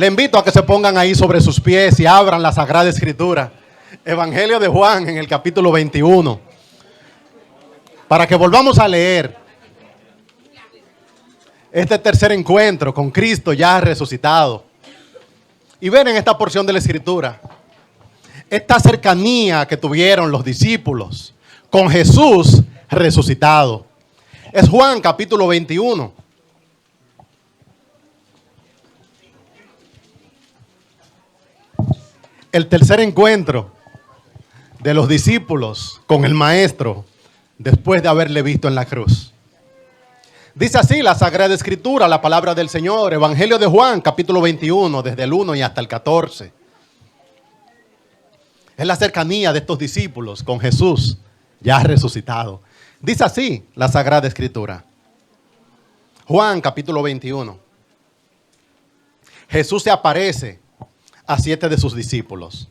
Le invito a que se pongan ahí sobre sus pies y abran la Sagrada Escritura. Evangelio de Juan en el capítulo 21. Para que volvamos a leer este tercer encuentro con Cristo ya resucitado. Y ver en esta porción de la Escritura esta cercanía que tuvieron los discípulos con Jesús resucitado. Es Juan capítulo 21. El tercer encuentro de los discípulos con el Maestro después de haberle visto en la cruz. Dice así la Sagrada Escritura, la palabra del Señor, Evangelio de Juan, capítulo 21, desde el 1 y hasta el 14. Es la cercanía de estos discípulos con Jesús ya resucitado. Dice así la Sagrada Escritura. Juan, capítulo 21. Jesús se aparece a 7 de sus discípulos.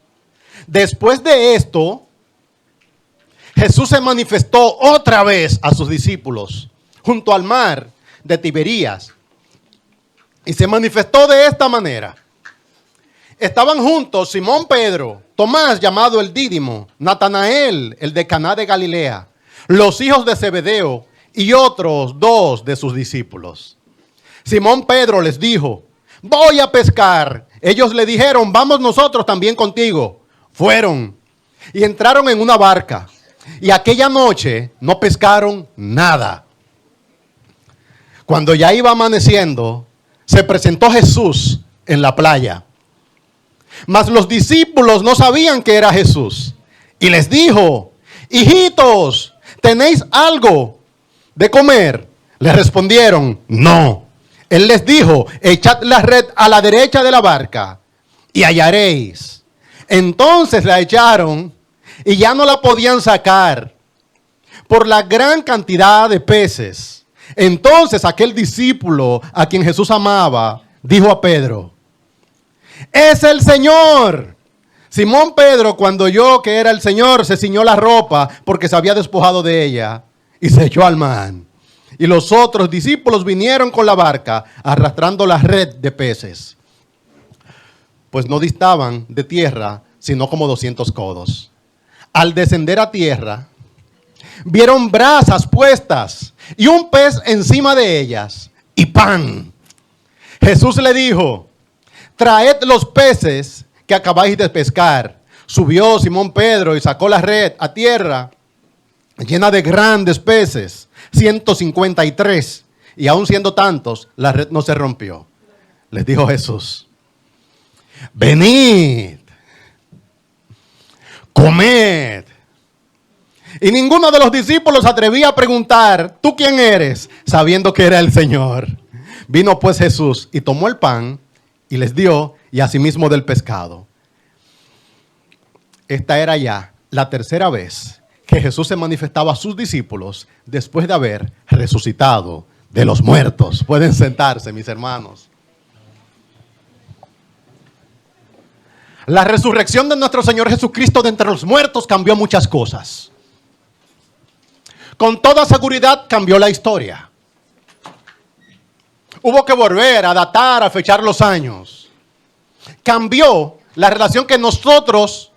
Después de esto, Jesús se manifestó otra vez a sus discípulos junto al mar de Tiberías. Y se manifestó de esta manera. Estaban juntos Simón Pedro, Tomás llamado el Dídimo, Natanael, el de Caná de Galilea, los hijos de Zebedeo y otros 2 de sus discípulos. Simón Pedro les dijo: voy a pescar. Ellos le dijeron: vamos nosotros también contigo. Fueron y entraron en una barca. Y aquella noche no pescaron nada. Cuando ya iba amaneciendo, se presentó Jesús en la playa. Mas los discípulos no sabían que era Jesús. Y les dijo: hijitos, ¿tenéis algo de comer? Le respondieron: no. Él les dijo: echad la red a la derecha de la barca y hallaréis. Entonces la echaron y ya no la podían sacar por la gran cantidad de peces. Entonces aquel discípulo a quien Jesús amaba dijo a Pedro: ¡es el Señor! Simón Pedro, cuando oyó que era el Señor, se ciñó la ropa porque se había despojado de ella y se echó al mar. Y los otros discípulos vinieron con la barca arrastrando la red de peces, pues no distaban de tierra sino como 200 codos. Al descender a tierra, vieron brasas puestas y un pez encima de ellas y pan. Jesús le dijo: traed los peces que acabáis de pescar. Subió Simón Pedro y sacó la red a tierra llena de grandes peces, 153. Y aun siendo tantos, la red no se rompió. Les dijo Jesús: venid, comed. Y ninguno de los discípulos se atrevía a preguntar: ¿tú quién eres?, sabiendo que era el Señor. Vino pues Jesús y tomó el pan y les dio, y asimismo del pescado. Esta era ya la tercera vez que Jesús se manifestaba a sus discípulos después de haber resucitado de los muertos. Pueden sentarse, mis hermanos. La resurrección de nuestro Señor Jesucristo de entre los muertos cambió muchas cosas. Con toda seguridad cambió la historia. Hubo que volver a datar, a fechar los años. Cambió la relación que nosotros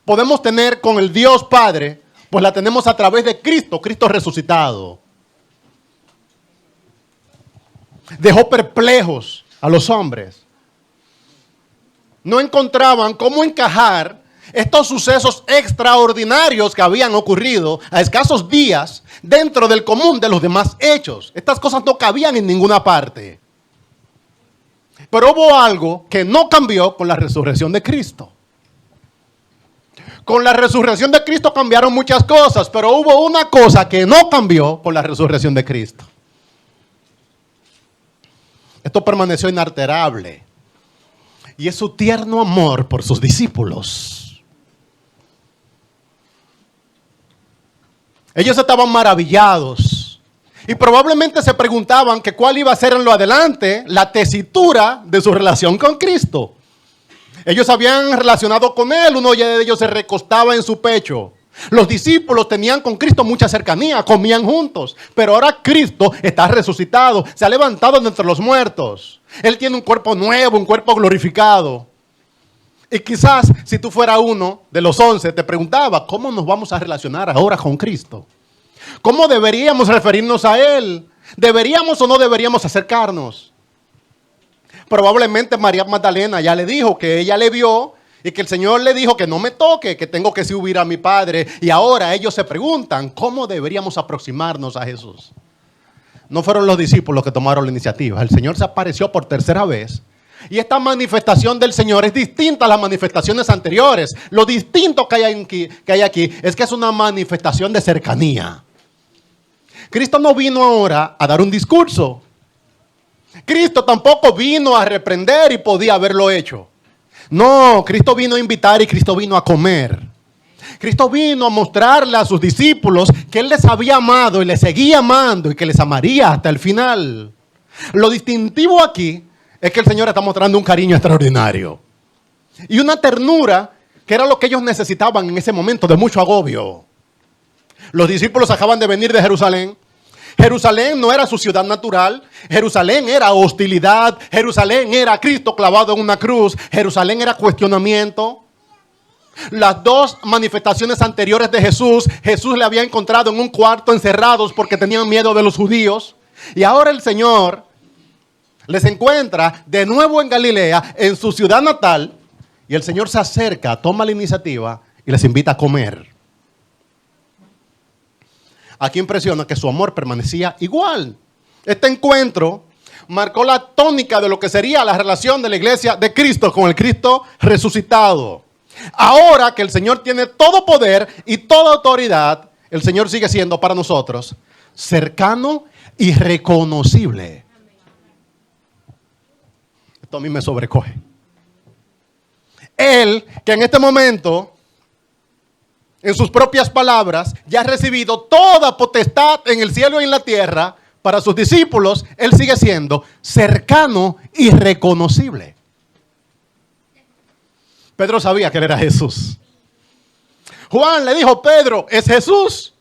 podemos tener con el Dios Padre, pues la tenemos a través de Cristo, Cristo resucitado. Dejó perplejos a los hombres. No encontraban cómo encajar estos sucesos extraordinarios que habían ocurrido a escasos días dentro del común de los demás hechos. Estas cosas no cabían en ninguna parte. Pero hubo algo que no cambió con la resurrección de Cristo. Con la resurrección de Cristo cambiaron muchas cosas, pero hubo una cosa que no cambió con la resurrección de Cristo. Esto permaneció inalterable. Y es su tierno amor por sus discípulos. Ellos estaban maravillados y probablemente se preguntaban que cuál iba a ser en lo adelante la tesitura de su relación con Cristo. Ellos habían relacionado con Él, uno de ellos se recostaba en su pecho Los discípulos tenían con Cristo mucha cercanía, comían juntos, pero ahora Cristo está resucitado, se ha levantado de entre los muertos. Él tiene un cuerpo nuevo, un cuerpo glorificado. Y quizás si tú fueras uno de los 11, te preguntaba, ¿cómo nos vamos a relacionar ahora con Cristo? ¿Cómo deberíamos referirnos a Él? ¿Deberíamos o no deberíamos acercarnos? Probablemente María Magdalena ya le dijo que ella le vio y que el Señor le dijo que no me toque, que tengo que subir a mi Padre. Y ahora ellos se preguntan, ¿cómo deberíamos aproximarnos a Jesús? No fueron los discípulos que tomaron la iniciativa. El Señor se apareció por tercera vez. Y esta manifestación del Señor es distinta a las manifestaciones anteriores. Lo distinto que hay aquí es que es una manifestación de cercanía. Cristo no vino ahora a dar un discurso. Cristo tampoco vino a reprender y podía haberlo hecho. No, Cristo vino a invitar y Cristo vino a comer. Cristo vino a mostrarle a sus discípulos que Él les había amado y les seguía amando y que les amaría hasta el final. Lo distintivo aquí es que el Señor está mostrando un cariño extraordinario y una ternura que era lo que ellos necesitaban en ese momento de mucho agobio. Los discípulos acaban de venir de Jerusalén. Jerusalén no era su ciudad natural. Jerusalén era hostilidad. Jerusalén era Cristo clavado en una cruz. Jerusalén era cuestionamiento. Las dos manifestaciones anteriores de Jesús, Jesús le había encontrado en un cuarto encerrados porque tenían miedo de los judíos. Y ahora el Señor les encuentra de nuevo en Galilea, en su ciudad natal. Y el Señor se acerca, toma la iniciativa y les invita a comer. Aquí impresiona que su amor permanecía igual. Este encuentro marcó la tónica de lo que sería la relación de la iglesia de Cristo con el Cristo resucitado. Ahora que el Señor tiene todo poder y toda autoridad, el Señor sigue siendo para nosotros cercano y reconocible. Esto a mí me sobrecoge. Él, que en este momento, en sus propias palabras, ya ha recibido toda potestad en el cielo y en la tierra, para sus discípulos, Él sigue siendo cercano y reconocible. Pedro sabía que Él era Jesús. Juan le dijo, Pedro, ¿es Jesús?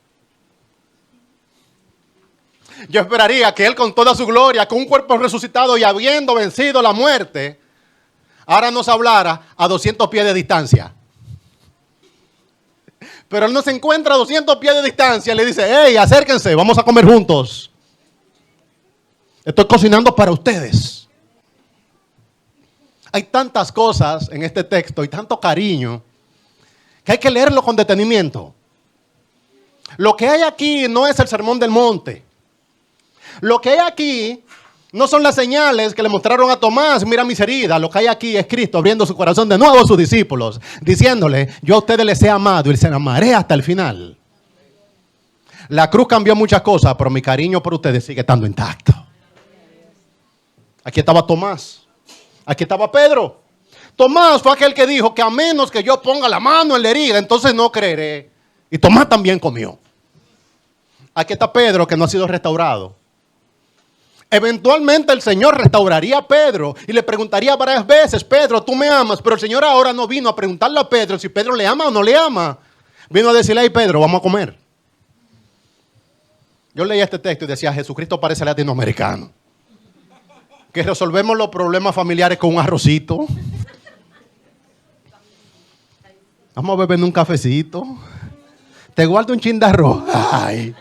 Yo esperaría que Él con toda su gloria, con un cuerpo resucitado y habiendo vencido la muerte, ahora nos hablara a 200 pies de distancia. Pero Él no se encuentra a 200 pies de distancia y le dice, hey, acérquense, vamos a comer juntos. Estoy cocinando para ustedes. Hay tantas cosas en este texto y tanto cariño que hay que leerlo con detenimiento. Lo que hay aquí no es el sermón del monte. Lo que hay aquí no son las señales que le mostraron a Tomás, mira mis heridas. Lo que hay aquí es Cristo abriendo su corazón de nuevo a sus discípulos, diciéndole, yo a ustedes les he amado y les amaré hasta el final. La cruz cambió muchas cosas, pero mi cariño por ustedes sigue estando intacto. Aquí estaba Tomás. Aquí estaba Pedro. Tomás fue aquel que dijo que a menos que yo ponga la mano en la herida, entonces no creeré. Y Tomás también comió. Aquí está Pedro, que no ha sido restaurado. Eventualmente el Señor restauraría a Pedro y le preguntaría varias veces, Pedro, tú me amas, pero el Señor ahora no vino a preguntarle a Pedro si Pedro le ama o no le ama. Vino a decirle, hey Pedro, vamos a comer. Yo leía este texto y decía, Jesucristo parece latinoamericano. Que resolvemos los problemas familiares con un arrocito. Vamos a beber un cafecito. Te guardo un chin de arroz. Ay.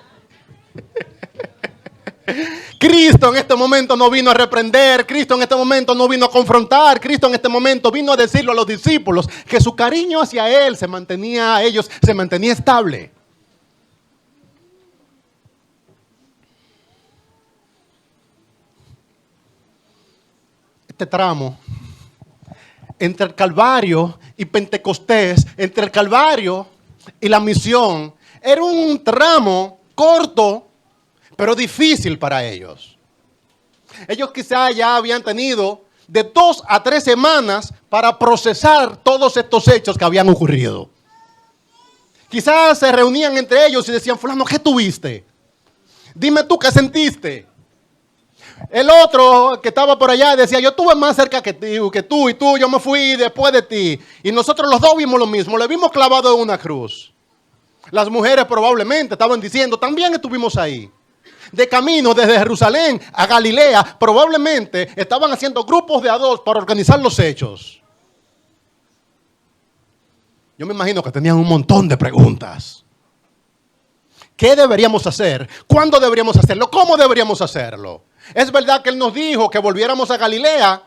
Cristo en este momento no vino a reprender, Cristo en este momento no vino a confrontar, Cristo en este momento vino a decirle a los discípulos que su cariño hacia Él se mantenía a ellos, se mantenía estable. Este tramo entre el Calvario y Pentecostés, entre el Calvario y la misión, era un tramo corto, pero difícil para ellos. Ellos quizás ya habían tenido de 2 a 3 semanas para procesar todos estos hechos que habían ocurrido. Quizás se reunían entre ellos y decían, fulano, ¿qué tuviste? Dime tú, ¿qué sentiste? El otro que estaba por allá decía, yo estuve más cerca que tú y tú, yo me fui después de ti. Y nosotros los dos vimos lo mismo, le vimos clavado en una cruz. Las mujeres probablemente estaban diciendo, también estuvimos ahí. De camino desde Jerusalén a Galilea, probablemente estaban haciendo grupos de a dos para organizar los hechos. Yo me imagino que tenían un montón de preguntas. ¿Qué deberíamos hacer? ¿Cuándo deberíamos hacerlo? ¿Cómo deberíamos hacerlo? Es verdad que Él nos dijo que volviéramos a Galilea,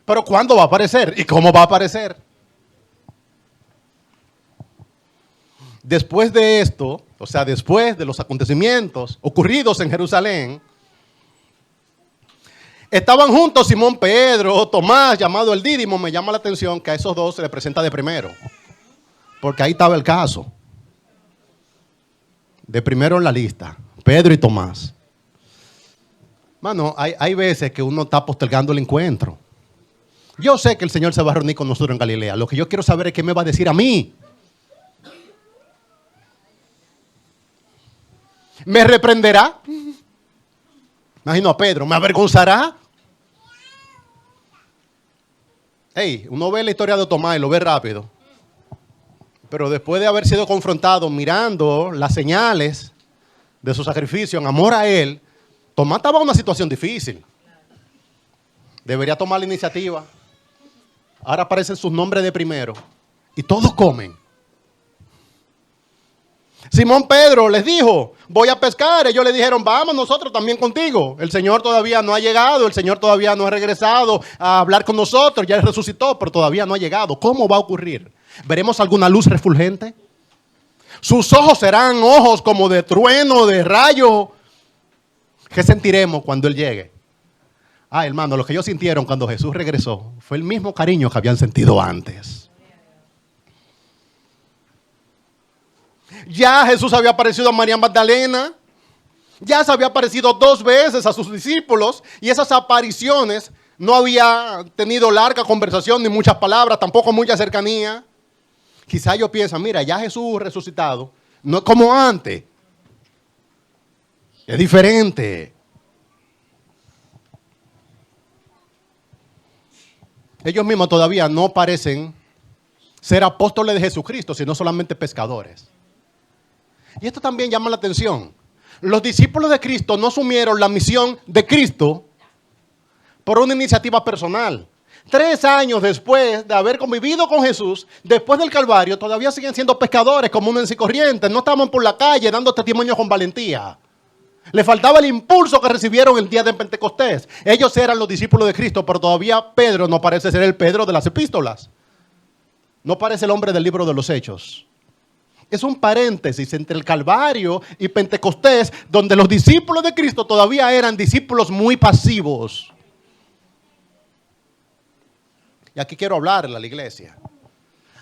pero ¿cuándo va a aparecer? ¿Y cómo va a aparecer? Después de esto, o sea, después de los acontecimientos ocurridos en Jerusalén, estaban juntos Simón Pedro, Tomás, llamado el Dídimo. Me llama la atención que a esos dos se les presenta de primero, porque ahí estaba el caso. De primero en la lista, Pedro y Tomás. Mano, hay veces que uno está postergando el encuentro. Yo sé que el Señor se va a reunir con nosotros en Galilea. Lo que yo quiero saber es qué me va a decir a mí. ¿Me reprenderá? Imagino a Pedro. ¿Me avergonzará? Hey, uno ve la historia de Tomás y lo ve rápido. Pero después de haber sido confrontado mirando las señales de su sacrificio en amor a Él, Tomás estaba en una situación difícil. Debería tomar la iniciativa. Ahora aparecen sus nombres de primero. Y todos comen. Simón Pedro les dijo, voy a pescar. Ellos le dijeron, vamos nosotros también contigo. El Señor todavía no ha llegado, el Señor todavía no ha regresado a hablar con nosotros. Ya Él resucitó, pero todavía no ha llegado. ¿Cómo va a ocurrir? ¿Veremos alguna luz refulgente? Sus ojos serán ojos como de trueno, de rayo. ¿Qué sentiremos cuando Él llegue? Ah, hermano, lo que ellos sintieron cuando Jesús regresó fue el mismo cariño que habían sentido antes. Ya Jesús había aparecido a María Magdalena. Ya se había aparecido 2 veces a sus discípulos. Y esas apariciones no había tenido larga conversación ni muchas palabras, tampoco mucha cercanía. Quizá ellos piensan, mira, ya Jesús resucitado no es como antes. Es diferente. Ellos mismos todavía no parecen ser apóstoles de Jesucristo, sino solamente pescadores. Y esto también llama la atención. Los discípulos de Cristo no asumieron la misión de Cristo por una iniciativa personal. 3 años después de haber convivido con Jesús, después del Calvario, todavía siguen siendo pescadores comunes y corrientes. No estaban por la calle dando testimonio con valentía. Le faltaba el impulso que recibieron el día de Pentecostés. Ellos eran los discípulos de Cristo, pero todavía Pedro no parece ser el Pedro de las epístolas. No parece el hombre del libro de los Hechos. Es un paréntesis entre el Calvario y Pentecostés, donde los discípulos de Cristo todavía eran discípulos muy pasivos. Y aquí quiero hablarle a la iglesia.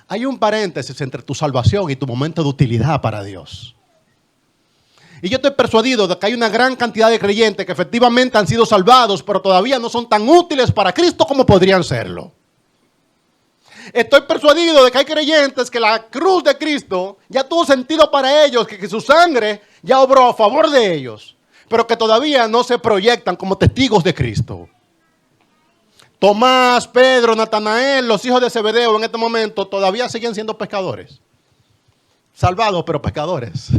Hay un paréntesis entre tu salvación y tu momento de utilidad para Dios. Y yo estoy persuadido de que hay una gran cantidad de creyentes que efectivamente han sido salvados, pero todavía no son tan útiles para Cristo como podrían serlo. Estoy persuadido de que hay creyentes que la cruz de Cristo ya tuvo sentido para ellos, que su sangre ya obró a favor de ellos, pero que todavía no se proyectan como testigos de Cristo. Tomás, Pedro, Natanael, los hijos de Zebedeo en este momento todavía siguen siendo pescadores. Salvados, pero pescadores.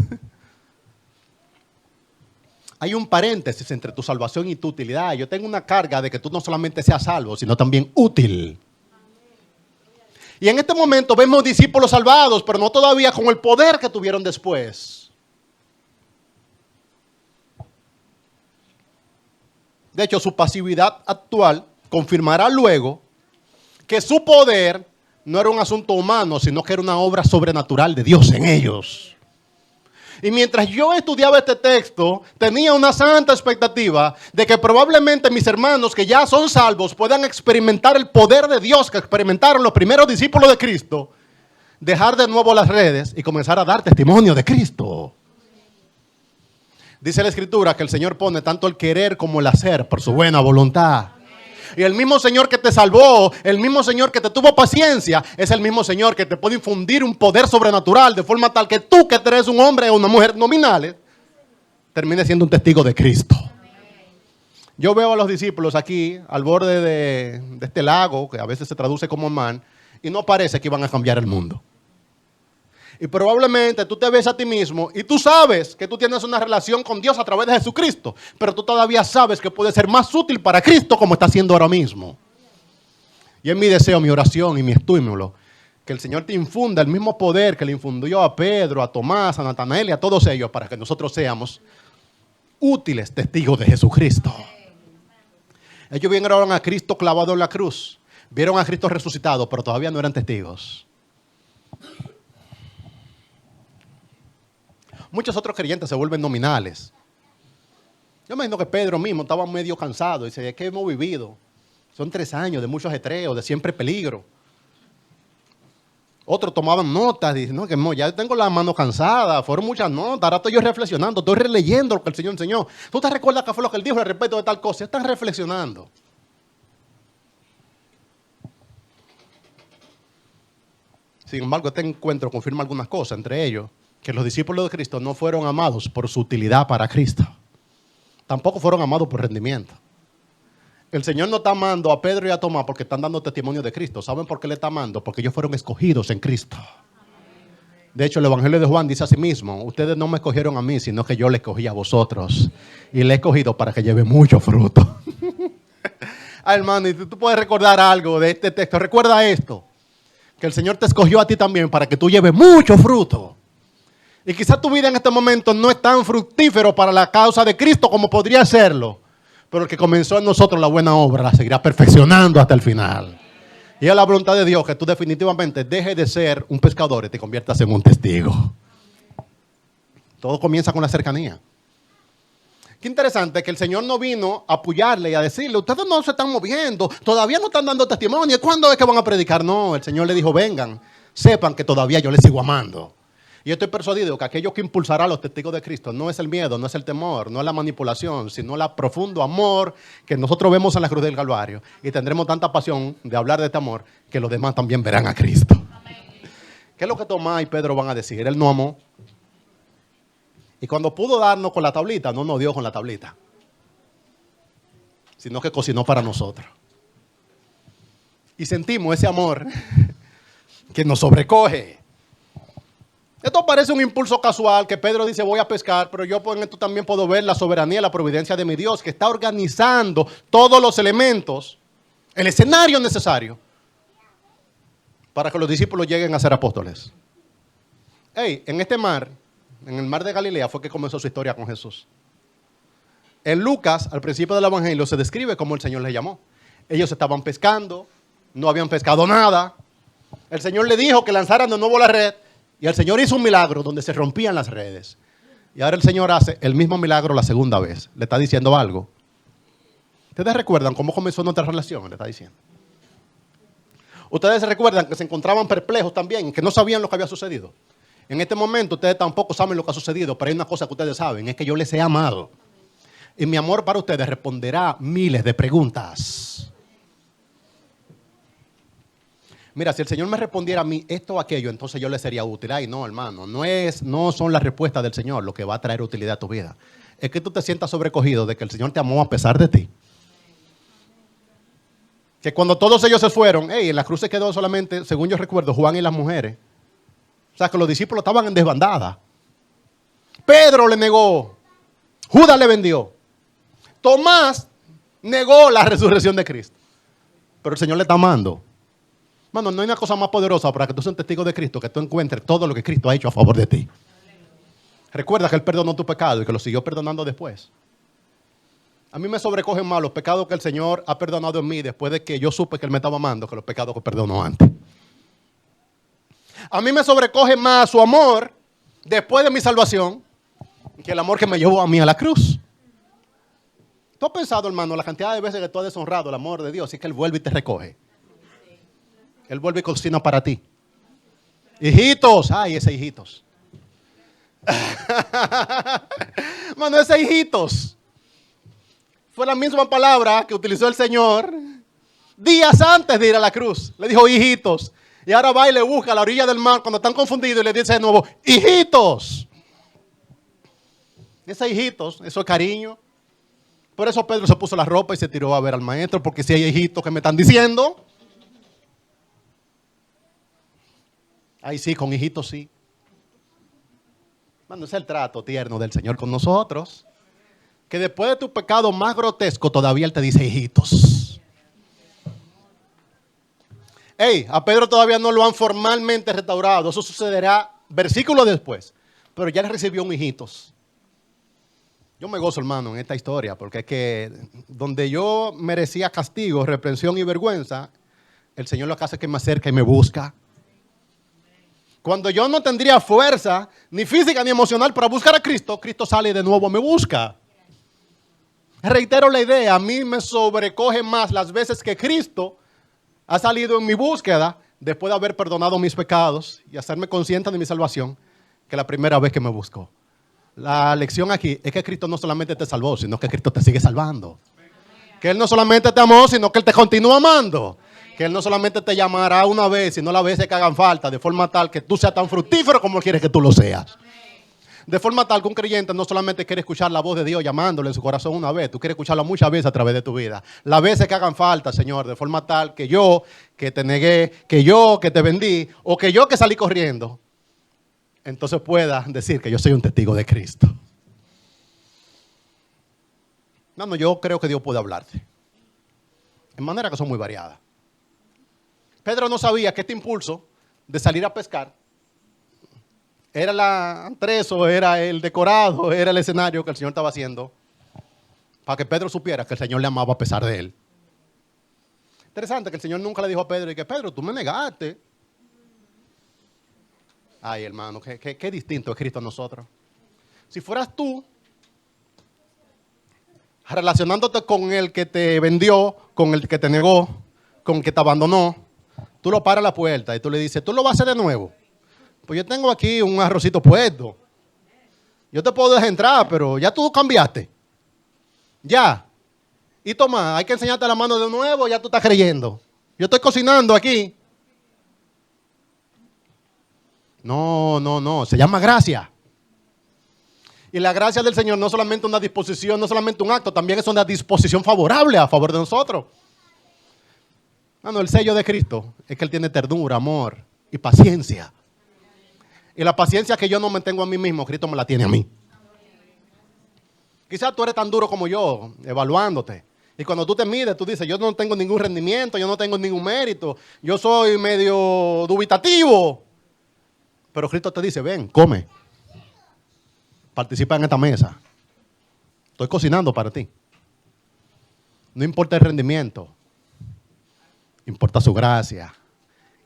Hay un paréntesis entre tu salvación y tu utilidad. Yo tengo una carga de que tú no solamente seas salvo, sino también útil. Y en este momento vemos discípulos salvados, pero no todavía con el poder que tuvieron después. De hecho, su pasividad actual confirmará luego que su poder no era un asunto humano, sino que era una obra sobrenatural de Dios en ellos. Y mientras yo estudiaba este texto, tenía una santa expectativa de que probablemente mis hermanos que ya son salvos puedan experimentar el poder de Dios que experimentaron los primeros discípulos de Cristo, dejar de nuevo las redes y comenzar a dar testimonio de Cristo. Dice la Escritura que el Señor pone tanto el querer como el hacer por su buena voluntad. Y el mismo Señor que te salvó, el mismo Señor que te tuvo paciencia, es el mismo Señor que te puede infundir un poder sobrenatural de forma tal que tú, que eres un hombre o una mujer nominales, termines siendo un testigo de Cristo. Yo veo a los discípulos aquí al borde de este lago, que a veces se traduce como mar, y no parece que iban a cambiar el mundo. Y probablemente tú te ves a ti mismo y tú sabes que tú tienes una relación con Dios a través de Jesucristo, pero tú todavía sabes que puede ser más útil para Cristo como está haciendo ahora mismo. Y es mi deseo, mi oración y mi estímulo, que el Señor te infunda el mismo poder que le infundió a Pedro, a Tomás, a Natanael y a todos ellos para que nosotros seamos útiles testigos de Jesucristo. Ellos vieron a Cristo clavado en la cruz, vieron a Cristo resucitado, pero todavía no eran testigos. Muchos otros creyentes se vuelven nominales. Yo me imagino que Pedro mismo estaba medio cansado. Dice, ¿qué hemos vivido? Son 3 años de mucho ajetreo, de siempre peligro. Otros tomaban notas, dicen, no, que no, ya tengo la mano cansada, fueron muchas notas, ahora estoy yo reflexionando, estoy releyendo lo que el Señor enseñó. ¿Tú te recuerdas qué fue lo que Él dijo al respecto de tal cosa? Están reflexionando. Sin embargo, este encuentro confirma algunas cosas, entre ellos, que los discípulos de Cristo no fueron amados por su utilidad para Cristo. Tampoco fueron amados por rendimiento. El Señor no está amando a Pedro y a Tomás porque están dando testimonio de Cristo. ¿Saben por qué le está amando? Porque ellos fueron escogidos en Cristo. De hecho, el Evangelio de Juan dice a sí mismo, ustedes no me escogieron a mí, sino que yo le escogí a vosotros. Y le he escogido para que lleve mucho fruto. Hermano, y tú puedes recordar algo de este texto. Recuerda esto, que el Señor te escogió a ti también para que tú lleves mucho fruto. Y quizás tu vida en este momento no es tan fructífero para la causa de Cristo como podría serlo. Pero el que comenzó en nosotros la buena obra la seguirá perfeccionando hasta el final. Y es la voluntad de Dios que tú definitivamente dejes de ser un pescador y te conviertas en un testigo. Todo comienza con la cercanía. Qué interesante que el Señor no vino a apoyarle y a decirle, ustedes no se están moviendo, todavía no están dando testimonio, ¿cuándo es que van a predicar? No, el Señor le dijo, vengan, sepan que todavía yo les sigo amando. Y yo estoy persuadido que aquello que impulsará a los testigos de Cristo no es el miedo, no es el temor, no es la manipulación, sino el profundo amor que nosotros vemos en la cruz del Calvario. Y tendremos tanta pasión de hablar de este amor que los demás también verán a Cristo. ¿Qué es lo que Tomás y Pedro van a decir? Él no amó. Y cuando pudo darnos con la tablita, no nos dio con la tablita, sino que cocinó para nosotros. Y sentimos ese amor que nos sobrecoge. Esto parece un impulso casual que Pedro dice voy a pescar, pero yo en esto también puedo ver la soberanía y la providencia de mi Dios que está organizando todos los elementos, el escenario necesario para que los discípulos lleguen a ser apóstoles. En este mar, en el mar de Galilea fue que comenzó su historia con Jesús. En Lucas, al principio del Evangelio, se describe cómo el Señor les llamó. Ellos estaban pescando, no habían pescado nada. El Señor le dijo que lanzaran de nuevo la red. Y el Señor hizo un milagro donde se rompían las redes. Y ahora el Señor hace el mismo milagro la segunda vez. Le está diciendo algo. ¿Ustedes recuerdan cómo comenzó nuestra relación? Le está diciendo. Ustedes recuerdan que se encontraban perplejos también, que no sabían lo que había sucedido. En este momento ustedes tampoco saben lo que ha sucedido, pero hay una cosa que ustedes saben, es que yo les he amado. Y mi amor para ustedes responderá miles de preguntas. Mira, si el Señor me respondiera a mí esto o aquello, entonces yo le sería útil. Ay, no, hermano, no son las respuestas del Señor lo que va a traer utilidad a tu vida. Es que tú te sientas sobrecogido de que el Señor te amó a pesar de ti. Que cuando todos ellos se fueron, en la cruz se quedó solamente, según yo recuerdo, Juan y las mujeres. O sea, que los discípulos estaban en desbandada. Pedro le negó. Judas le vendió. Tomás negó la resurrección de Cristo. Pero el Señor le está amando. Mano, no hay una cosa más poderosa para que tú seas un testigo de Cristo que tú encuentres todo lo que Cristo ha hecho a favor de ti. Recuerda que Él perdonó tu pecado y que lo siguió perdonando después. A mí me sobrecogen más los pecados que el Señor ha perdonado en mí después de que yo supe que Él me estaba amando que los pecados que perdonó antes. A mí me sobrecoge más su amor después de mi salvación que el amor que me llevó a mí a la cruz. ¿Tú has pensado, hermano, la cantidad de veces que tú has deshonrado el amor de Dios y que Él vuelve y te recoge? Él vuelve y cocina para ti. Hijitos, ay, ese hijitos. Mano, ese hijitos fue la misma palabra que utilizó el Señor días antes de ir a la cruz. Le dijo hijitos. Y ahora va y le busca a la orilla del mar cuando están confundidos y le dice de nuevo, hijitos. Ese hijitos, eso es cariño. Por eso Pedro se puso la ropa y se tiró a ver al maestro, porque si hay hijitos que me están diciendo. Ay, sí, con hijitos sí. Mano, es el trato tierno del Señor con nosotros. Que después de tu pecado más grotesco, todavía Él te dice, hijitos. Hey, a Pedro todavía no lo han formalmente restaurado. Eso sucederá versículos después. Pero ya le recibió un hijitos. Yo me gozo, hermano, en esta historia. Porque es que donde yo merecía castigo, reprensión y vergüenza, el Señor lo que hace es que me acerca y me busca. Cuando yo no tendría fuerza, ni física ni emocional para buscar a Cristo, Cristo sale y de nuevo me busca. Reitero la idea, a mí me sobrecoge más las veces que Cristo ha salido en mi búsqueda después de haber perdonado mis pecados y hacerme consciente de mi salvación que la primera vez que me buscó. La lección aquí es que Cristo no solamente te salvó, sino que Cristo te sigue salvando. Que Él no solamente te amó, sino que Él te continúa amando. Que Él no solamente te llamará una vez, sino las veces que hagan falta, de forma tal que tú seas tan fructífero como Él quiere que tú lo seas. De forma tal que un creyente no solamente quiere escuchar la voz de Dios llamándole en su corazón una vez, tú quieres escucharlo muchas veces a través de tu vida. Las veces que hagan falta, Señor, de forma tal que yo que te negué, que yo que te vendí, o que yo que salí corriendo, entonces pueda decir que yo soy un testigo de Cristo. No, yo creo que Dios puede hablarte. En manera que son muy variadas. Pedro no sabía que este impulso de salir a pescar era la antreso, era el decorado, era el escenario que el Señor estaba haciendo para que Pedro supiera que el Señor le amaba a pesar de él. Interesante que el Señor nunca le dijo a Pedro, y que Pedro, tú me negaste. Ay, hermano, qué distinto es Cristo a nosotros. Si fueras tú relacionándote con el que te vendió, con el que te negó, con el que te abandonó, tú lo paras a la puerta y tú le dices, ¿tú lo vas a hacer de nuevo? Pues yo tengo aquí un arrocito puesto. Yo te puedo dejar entrar, pero ya tú cambiaste. Ya. Y toma, hay que enseñarte la mano de nuevo, ya tú estás creyendo. Yo estoy cocinando aquí. No, se llama gracia. Y la gracia del Señor no es solamente una disposición, no es solamente un acto, también es una disposición favorable a favor de nosotros. El sello de Cristo es que Él tiene ternura, amor y paciencia. Y la paciencia que yo no me tengo a mí mismo, Cristo me la tiene a mí. Quizás tú eres tan duro como yo, evaluándote. Y cuando tú te mides, tú dices, yo no tengo ningún rendimiento, yo no tengo ningún mérito, yo soy medio dubitativo. Pero Cristo te dice, ven, come. Participa en esta mesa. Estoy cocinando para ti. No importa el rendimiento, importa su gracia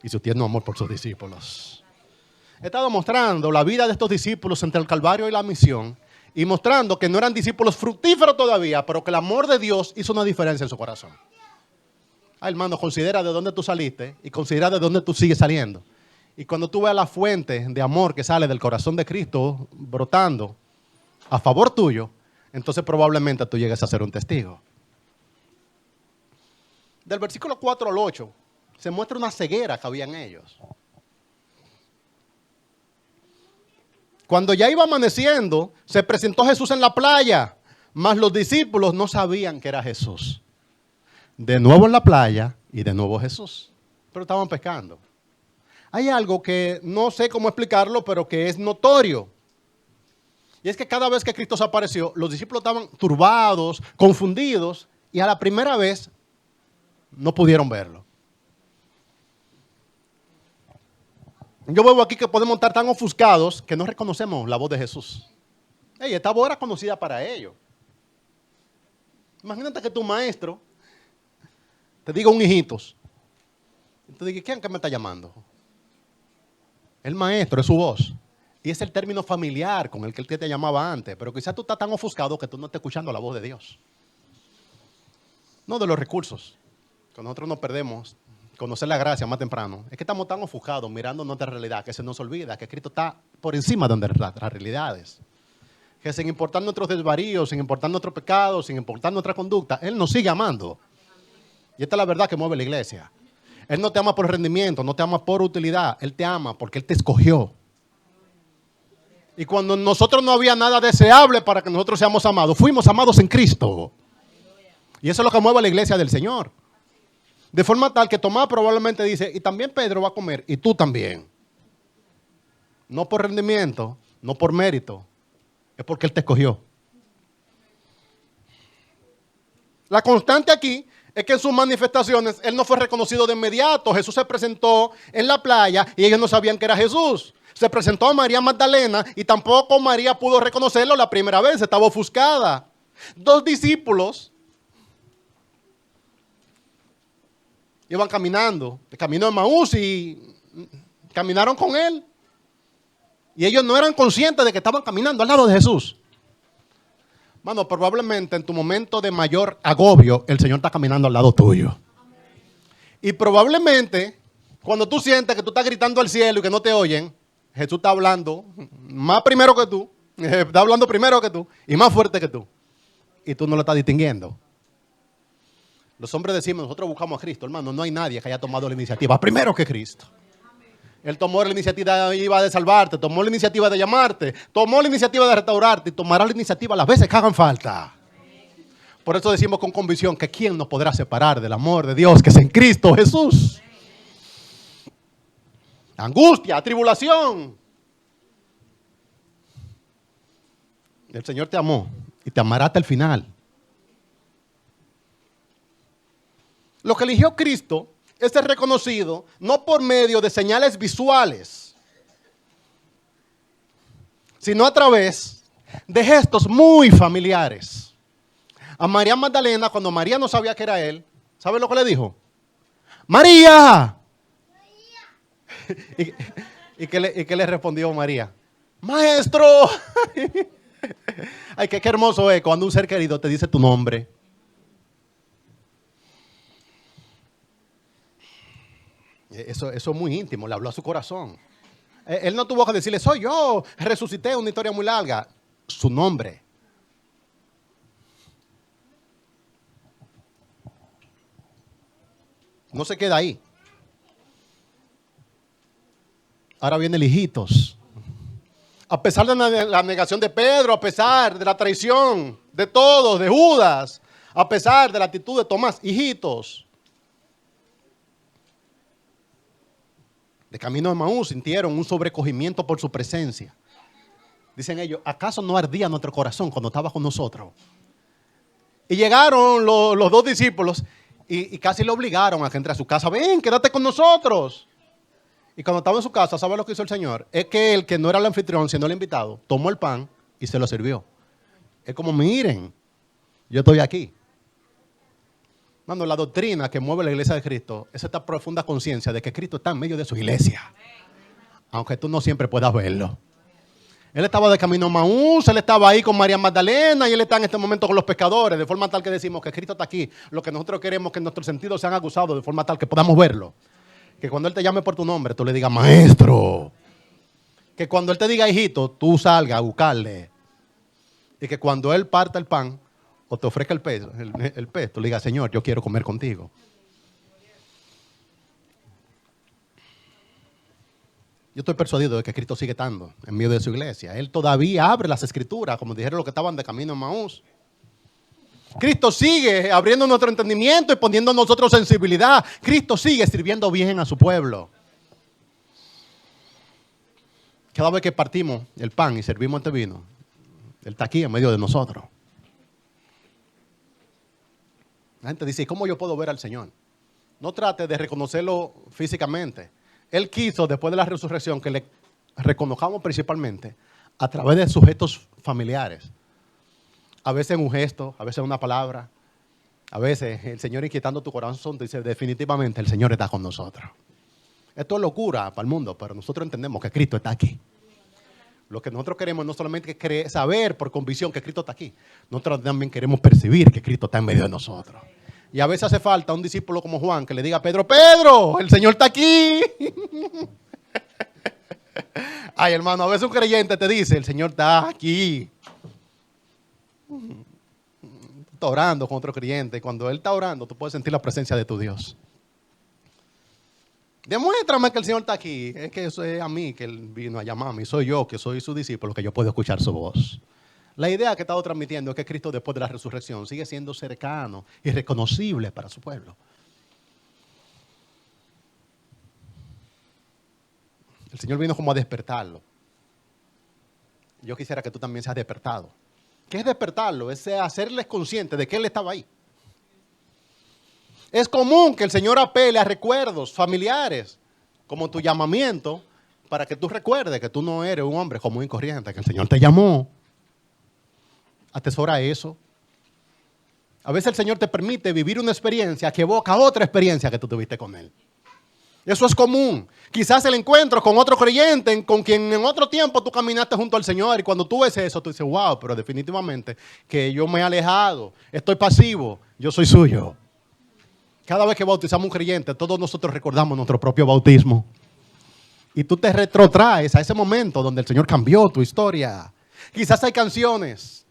y su tierno amor por sus discípulos. He estado mostrando la vida de estos discípulos entre el Calvario y la misión y mostrando que no eran discípulos fructíferos todavía, pero que el amor de Dios hizo una diferencia en su corazón. Hermano, considera de dónde tú saliste y considera de dónde tú sigues saliendo. Y cuando tú veas la fuente de amor que sale del corazón de Cristo brotando a favor tuyo, entonces probablemente tú llegues a ser un testigo. Del versículo 4 al 8 se muestra una ceguera que había en ellos. Cuando ya iba amaneciendo, se presentó Jesús en la playa, mas los discípulos no sabían que era Jesús. De nuevo en la playa y de nuevo Jesús. Pero estaban pescando. Hay algo que no sé cómo explicarlo, pero que es notorio. Y es que cada vez que Cristo se apareció, los discípulos estaban turbados, confundidos, y a la primera vez no pudieron verlo. Yo veo aquí que podemos estar tan ofuscados que no reconocemos la voz de Jesús. Esta voz era conocida para ellos. Imagínate que tu maestro te diga un hijitos. Y tú digas, ¿quién que me está llamando? El maestro, es su voz. Y es el término familiar con el que él te llamaba antes. Pero quizás tú estás tan ofuscado que tú no estás escuchando la voz de Dios. No de los recursos. Que nosotros nos perdemos. Conocer la gracia más temprano. Es que estamos tan ofuscados mirando nuestra realidad que se nos olvida que Cristo está por encima de nuestras realidades. Que sin importar nuestros desvaríos, sin importar nuestros pecados, sin importar nuestra conducta, Él nos sigue amando. Y esta es la verdad que mueve la iglesia. Él no te ama por rendimiento, no te ama por utilidad. Él te ama porque Él te escogió. Y cuando nosotros no había nada deseable para que nosotros seamos amados, fuimos amados en Cristo. Y eso es lo que mueve a la iglesia del Señor. De forma tal que Tomás probablemente dice, y también Pedro va a comer, y tú también. No por rendimiento, no por mérito, es porque Él te escogió. La constante aquí es que en sus manifestaciones Él no fue reconocido de inmediato. Jesús se presentó en la playa y ellos no sabían que era Jesús. Se presentó a María Magdalena y tampoco María pudo reconocerlo la primera vez, estaba ofuscada. 2 discípulos iban caminando, el camino de Emaús, y caminaron con Él. Y ellos no eran conscientes de que estaban caminando al lado de Jesús. Mano, probablemente en tu momento de mayor agobio, el Señor está caminando al lado tuyo. Y probablemente, cuando tú sientes que tú estás gritando al cielo y que no te oyen, Jesús está hablando más primero que tú, está hablando primero que tú y más fuerte que tú. Y tú no lo estás distinguiendo. Los hombres decimos, nosotros buscamos a Cristo, hermano. No hay nadie que haya tomado la iniciativa primero que Cristo. Él tomó la iniciativa de salvarte, tomó la iniciativa de llamarte, tomó la iniciativa de restaurarte y tomará la iniciativa las veces que hagan falta. Por eso decimos con convicción que ¿quién nos podrá separar del amor de Dios que es en Cristo Jesús? Angustia, tribulación. El Señor te amó y te amará hasta el final. Lo que eligió Cristo es ser reconocido no por medio de señales visuales, sino a través de gestos muy familiares. A María Magdalena, cuando María no sabía que era Él, ¿sabe lo que le dijo? ¡María! ¿Y qué le respondió María? ¡Maestro! Ay, qué hermoso es cuando un ser querido te dice tu nombre. Eso es muy íntimo, le habló a su corazón. Él no tuvo que decirle, soy yo, resucité, una historia muy larga. Su nombre. No se queda ahí. Ahora viene el hijitos. A pesar de la negación de Pedro, a pesar de la traición de todos, de Judas, a pesar de la actitud de Tomás, hijitos. De camino de Emaús sintieron un sobrecogimiento por su presencia. Dicen ellos, ¿acaso no ardía nuestro corazón cuando estaba con nosotros? Y llegaron los 2 discípulos y casi le obligaron a que entre a su casa. Ven, quédate con nosotros. Y cuando estaba en su casa, ¿sabe lo que hizo el Señor? Es que el que no era el anfitrión, sino el invitado, tomó el pan y se lo sirvió. Es como, miren, yo estoy aquí. Mano, la doctrina que mueve la iglesia de Cristo es esta profunda conciencia de que Cristo está en medio de su iglesia. Aunque tú no siempre puedas verlo. Él estaba de camino a Emaús, él estaba ahí con María Magdalena y él está en este momento con los pescadores, de forma tal que decimos que Cristo está aquí. Lo que nosotros queremos es que nuestros sentidos sean aguzados de forma tal que podamos verlo. Que cuando Él te llame por tu nombre, tú le digas, maestro. Que cuando Él te diga, hijito, tú salgas a buscarle. Y que cuando Él parta el pan o te ofrezca el pez, tú le digas, Señor, yo quiero comer contigo. Yo estoy persuadido de que Cristo sigue estando en medio de su iglesia. Él todavía abre las escrituras, como dijeron los que estaban de camino a Emaús. Cristo sigue abriendo nuestro entendimiento y poniendo en nosotros sensibilidad. Cristo sigue sirviendo bien a su pueblo. Cada vez que partimos el pan y servimos este vino, Él está aquí en medio de nosotros. La gente dice, ¿cómo yo puedo ver al Señor? No trate de reconocerlo físicamente. Él quiso, después de la resurrección, que le reconozcamos principalmente a través de sujetos familiares. A veces un gesto, a veces una palabra. A veces el Señor inquietando tu corazón te dice, definitivamente el Señor está con nosotros. Esto es locura para el mundo, pero nosotros entendemos que Cristo está aquí. Lo que nosotros queremos no solamente es saber por convicción que Cristo está aquí. Nosotros también queremos percibir que Cristo está en medio de nosotros. Y a veces hace falta un discípulo como Juan que le diga a Pedro, Pedro, el Señor está aquí. Ay, hermano, a veces un creyente te dice, el Señor está aquí. Está orando con otro creyente. Y cuando él está orando, tú puedes sentir la presencia de tu Dios. Demuéstrame que el Señor está aquí. Es que eso es a mí que Él vino a llamarme. Soy yo, que soy su discípulo, que yo puedo escuchar su voz. La idea que he estado transmitiendo es que Cristo después de la resurrección sigue siendo cercano y reconocible para su pueblo. El Señor vino como a despertarlo. Yo quisiera que tú también seas despertado. ¿Qué es despertarlo? Es hacerles consciente de que Él estaba ahí. Es común que el Señor apele a recuerdos familiares, como tu llamamiento, para que tú recuerdes que tú no eres un hombre común y corriente, que el Señor te llamó. Atesora eso. A veces el Señor te permite vivir una experiencia que evoca otra experiencia que tú tuviste con Él. Eso es común. Quizás el encuentro con otro creyente, con quien en otro tiempo tú caminaste junto al Señor, y cuando tú ves eso, tú dices, wow, pero definitivamente que yo me he alejado, estoy pasivo, yo soy suyo. Cada vez que bautizamos a un creyente, todos nosotros recordamos nuestro propio bautismo. Y tú te retrotraes a ese momento donde el Señor cambió tu historia. Quizás hay canciones.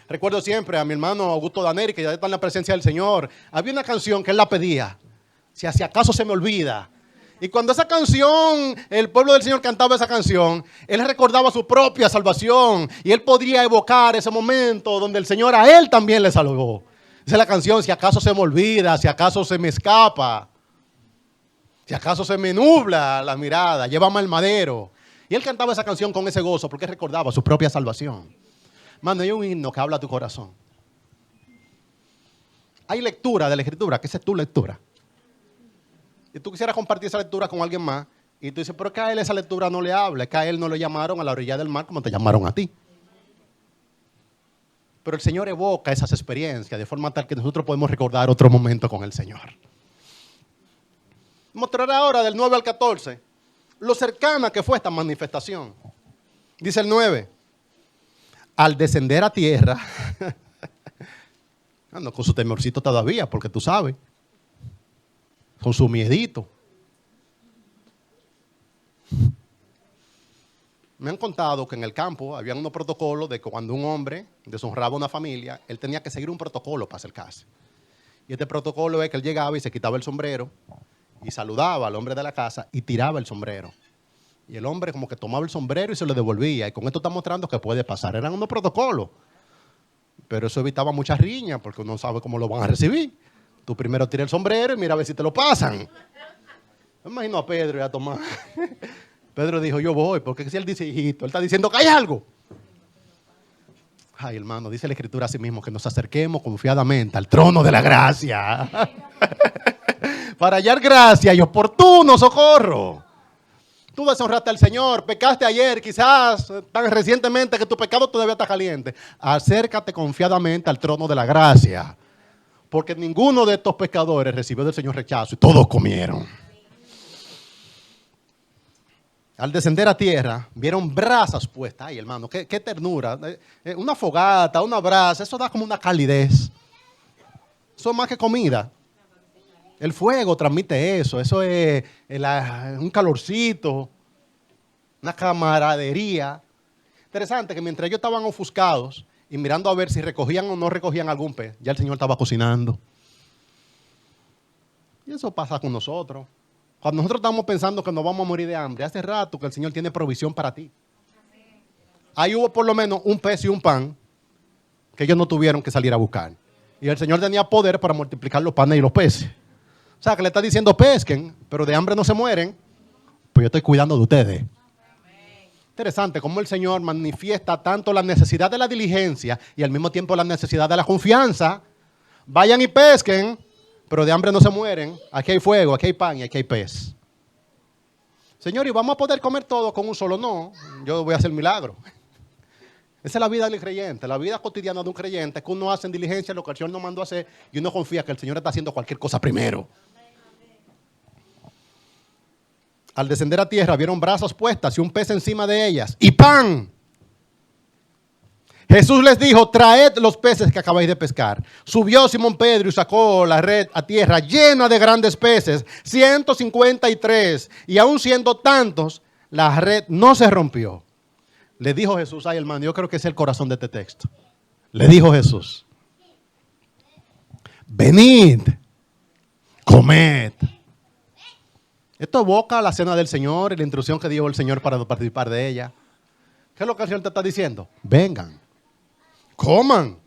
Recuerdo siempre a mi hermano Augusto Daneri, que ya está en la presencia del Señor. Había una canción que él la pedía. Si acaso se me olvida. Y cuando esa canción, el pueblo del Señor cantaba esa canción, él recordaba su propia salvación. Y él podría evocar ese momento donde el Señor a él también le salvó. Esa es la canción, si acaso se me olvida, si acaso se me escapa, si acaso se me nubla la mirada, llévame al madero. Y él cantaba esa canción con ese gozo porque recordaba su propia salvación. Mano, hay un himno que habla a tu corazón. Hay lectura de la Escritura, que esa es tu lectura. Y tú quisieras compartir esa lectura con alguien más, y tú dices, pero es que a él esa lectura no le habla, es que a él no lo llamaron a la orilla del mar como te llamaron a ti. Pero el Señor evoca esas experiencias de forma tal que nosotros podemos recordar otro momento con el Señor. Mostraré ahora del 9 al 14 lo cercana que fue esta manifestación. Dice el 9. Al descender a tierra, ando con su temorcito todavía, porque tú sabes, con su miedito. Me han contado que en el campo había unos protocolos de que cuando un hombre deshonraba a una familia, él tenía que seguir un protocolo para acercarse. Y este protocolo es que él llegaba y se quitaba el sombrero y saludaba al hombre de la casa y tiraba el sombrero. Y el hombre como que tomaba el sombrero y se lo devolvía. Y con esto está mostrando que puede pasar. Eran unos protocolos. Pero eso evitaba muchas riñas porque uno sabe cómo lo van a recibir. Tú primero tira el sombrero y mira a ver si te lo pasan. Me imagino a Pedro y a Tomás. Pedro dijo, yo voy, porque si él dice hijito, él está diciendo que hay algo. Ay, hermano, dice la Escritura a sí mismo que nos acerquemos confiadamente al trono de la gracia. Para hallar gracia y oportuno socorro. Tú deshonraste al Señor, pecaste ayer, quizás tan recientemente que tu pecado todavía está caliente. Acércate confiadamente al trono de la gracia. Porque ninguno de estos pecadores recibió del Señor rechazo y todos comieron. Al descender a tierra, vieron brasas puestas. Ay, hermano, qué ternura. Una fogata, una brasa, eso da como una calidez. Eso es más que comida. El fuego transmite eso. Eso es un calorcito, una camaradería. Interesante que mientras ellos estaban ofuscados y mirando a ver si recogían o no recogían algún pez, ya el Señor estaba cocinando. Y eso pasa con nosotros. Cuando nosotros estamos pensando que nos vamos a morir de hambre, hace rato que el Señor tiene provisión para ti. Ahí hubo por lo menos un pez y un pan que ellos no tuvieron que salir a buscar. Y el Señor tenía poder para multiplicar los panes y los peces. O sea, que le está diciendo pesquen, pero de hambre no se mueren. Pues yo estoy cuidando de ustedes. Interesante cómo el Señor manifiesta tanto la necesidad de la diligencia y al mismo tiempo la necesidad de la confianza. Vayan y pesquen, pero de hambre no se mueren. Aquí hay fuego, aquí hay pan y aquí hay pez. Señor, ¿y vamos a poder comer todo con un solo? No, yo voy a hacer milagro. Esa es la vida del creyente, la vida cotidiana de un creyente, que uno hace en diligencia lo que el Señor nos mandó a hacer y uno confía que el Señor está haciendo cualquier cosa primero. Al descender a tierra vieron brasas puestas y un pez encima de ellas y pan. Jesús les dijo, traed los peces que acabáis de pescar. Subió Simón Pedro y sacó la red a tierra llena de grandes peces, 153. Y aun siendo tantos, la red no se rompió. Le dijo Jesús, ay hermano, yo creo que es el corazón de este texto. Le dijo Jesús, venid, comed. Esto evoca la cena del Señor y la instrucción que dio el Señor para participar de ella. ¿Qué es lo que el Señor te está diciendo? Vengan, coman.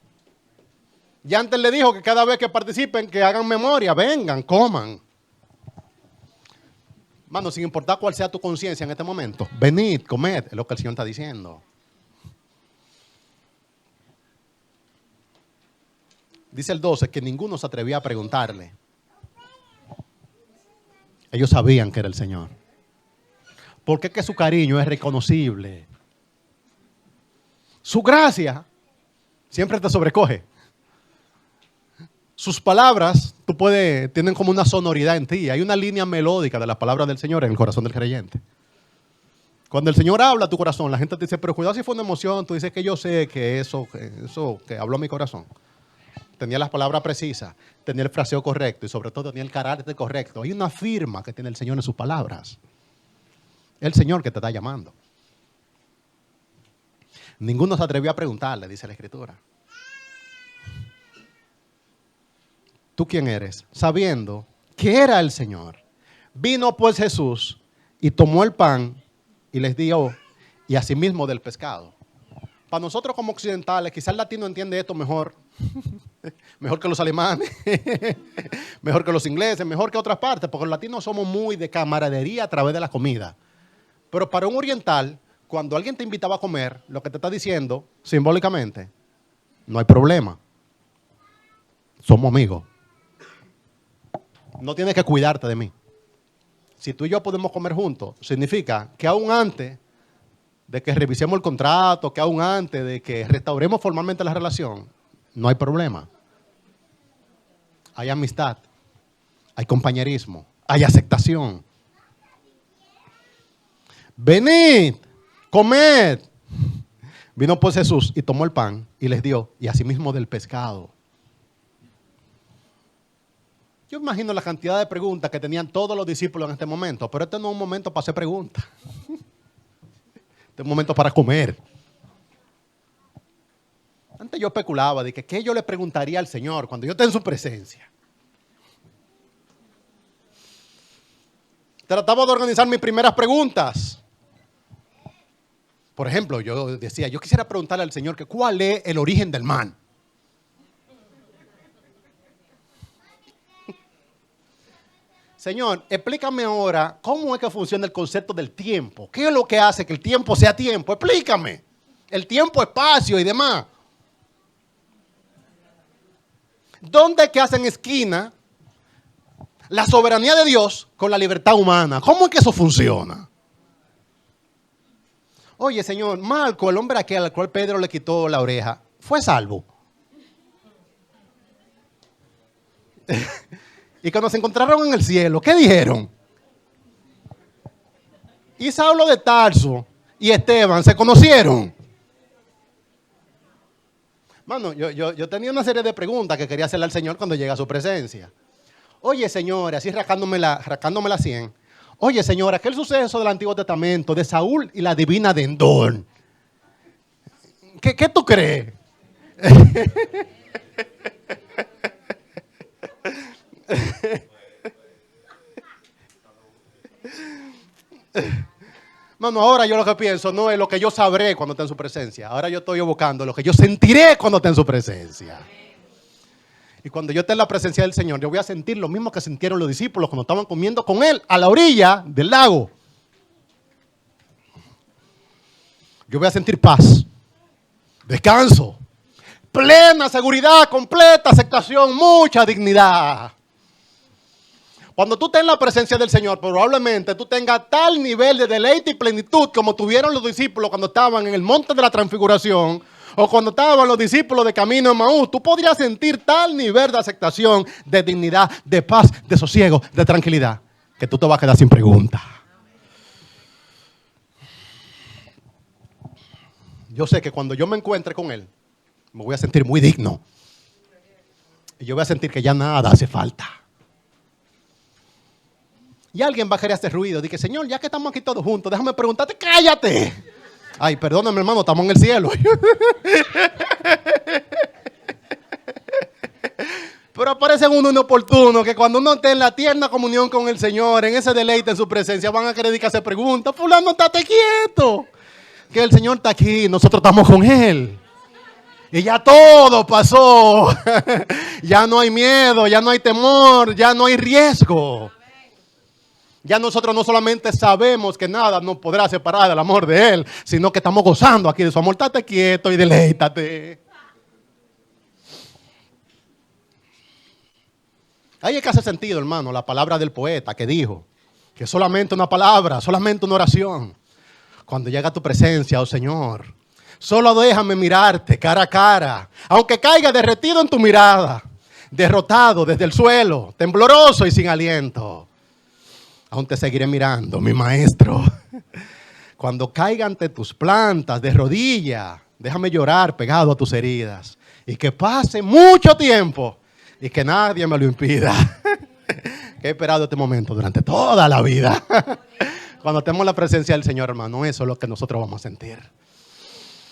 Ya antes le dijo que cada vez que participen, que hagan memoria, vengan, coman. Mano, sin importar cuál sea tu conciencia en este momento, venid, comed, es lo que el Señor está diciendo. Dice el 12 que ninguno se atrevía a preguntarle. Ellos sabían que era el Señor. Porque es que su cariño es reconocible. Su gracia siempre te sobrecoge. Sus palabras, tienen como una sonoridad en ti. Hay una línea melódica de las palabras del Señor en el corazón del creyente. Cuando el Señor habla a tu corazón, la gente te dice, pero cuidado si fue una emoción. Tú dices que yo sé que eso que habló a mi corazón. Tenía las palabras precisas, tenía el fraseo correcto y sobre todo tenía el carácter correcto. Hay una firma que tiene el Señor en sus palabras. El Señor que te está llamando. Ninguno se atrevió a preguntarle, dice la Escritura. ¿Tú quién eres? Sabiendo que era el Señor. Vino pues Jesús y tomó el pan y les dio, y asimismo del pescado. Para nosotros como occidentales, quizás el latino entiende esto mejor. Mejor que los alemanes, mejor que los ingleses, mejor que otras partes, porque los latinos somos muy de camaradería a través de la comida. Pero para un oriental, cuando alguien te invitaba a comer, lo que te está diciendo, simbólicamente, no hay problema. Somos amigos. No tienes que cuidarte de mí. Si tú y yo podemos comer juntos, significa que aún antes de que revisemos el contrato, que aún antes de que restauremos formalmente la relación, no hay problema. Hay amistad, hay compañerismo, hay aceptación. Venid, comed. Vino pues Jesús y tomó el pan y les dio, y asimismo del pescado. Yo imagino la cantidad de preguntas que tenían todos los discípulos en este momento, pero este no es un momento para hacer preguntas. Este es un momento para comer. Antes yo especulaba de que qué yo le preguntaría al Señor cuando yo esté en su presencia. Trataba de organizar mis primeras preguntas. Por ejemplo, yo decía, yo quisiera preguntarle al Señor que cuál es el origen del mal. Señor, explícame ahora cómo es que funciona el concepto del tiempo. ¿Qué es lo que hace que el tiempo sea tiempo? Explícame. El tiempo, espacio y demás. ¿Dónde es que hacen esquina la soberanía de Dios con la libertad humana? ¿Cómo es que eso funciona? Oye, Señor, Marco, el hombre aquel al cual Pedro le quitó la oreja, ¿fue salvo? Y cuando se encontraron en el cielo, ¿qué dijeron? Y Saulo de Tarso y Esteban se conocieron. Mano, yo tenía una serie de preguntas que quería hacerle al Señor cuando llega a su presencia. Oye, Señor, así rascándome la 100. Oye, Señor, aquel suceso del Antiguo Testamento de Saúl y la divina de Endor. ¿Qué tú crees? Mano, ahora yo lo que pienso no es lo que yo sabré cuando esté en su presencia. Ahora yo estoy evocando lo que yo sentiré cuando esté en su presencia. Y cuando yo esté en la presencia del Señor, yo voy a sentir lo mismo que sintieron los discípulos cuando estaban comiendo con Él a la orilla del lago. Yo voy a sentir paz, descanso, plena seguridad, completa aceptación, mucha dignidad. Cuando tú estés en la presencia del Señor, probablemente tú tengas tal nivel de deleite y plenitud como tuvieron los discípulos cuando estaban en el monte de la transfiguración o cuando estaban los discípulos de camino a Maús. Tú podrías sentir tal nivel de aceptación, de dignidad, de paz, de sosiego, de tranquilidad, que tú te vas a quedar sin pregunta. Yo sé que cuando yo me encuentre con Él, me voy a sentir muy digno. Y yo voy a sentir que ya nada hace falta. Y alguien va a querer hacer ruido. Dice, Señor, ya que estamos aquí todos juntos, déjame preguntarte, cállate. Ay, perdóname, hermano, estamos en el cielo. Pero aparece uno inoportuno que cuando uno esté en la tierna comunión con el Señor, en ese deleite en su presencia, van a querer hacer preguntas. Fulano, estate quieto. Que el Señor está aquí, nosotros estamos con Él. Y ya todo pasó. Ya no hay miedo, ya no hay temor, ya no hay riesgo. Ya nosotros no solamente sabemos que nada nos podrá separar del amor de Él, sino que estamos gozando aquí de su amor. Estate quieto y deleítate. Ahí es que hace sentido, hermano, la palabra del poeta que dijo que solamente una palabra, solamente una oración. Cuando llega a tu presencia, oh Señor, solo déjame mirarte cara a cara, aunque caiga derretido en tu mirada, derrotado desde el suelo, tembloroso y sin aliento. Aún te seguiré mirando, mi maestro. Cuando caiga ante tus plantas de rodillas, déjame llorar pegado a tus heridas. Y que pase mucho tiempo y que nadie me lo impida. Que he esperado este momento durante toda la vida. Cuando tenemos la presencia del Señor, hermano, eso es lo que nosotros vamos a sentir.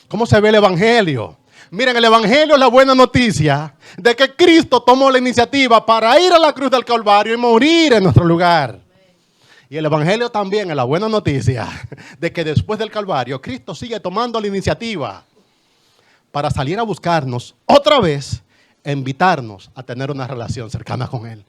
¿Cómo se ve el Evangelio? Miren, el Evangelio es la buena noticia de que Cristo tomó la iniciativa para ir a la cruz del Calvario y morir en nuestro lugar. Y el Evangelio también es la buena noticia de que después del Calvario, Cristo sigue tomando la iniciativa para salir a buscarnos otra vez e invitarnos a tener una relación cercana con Él.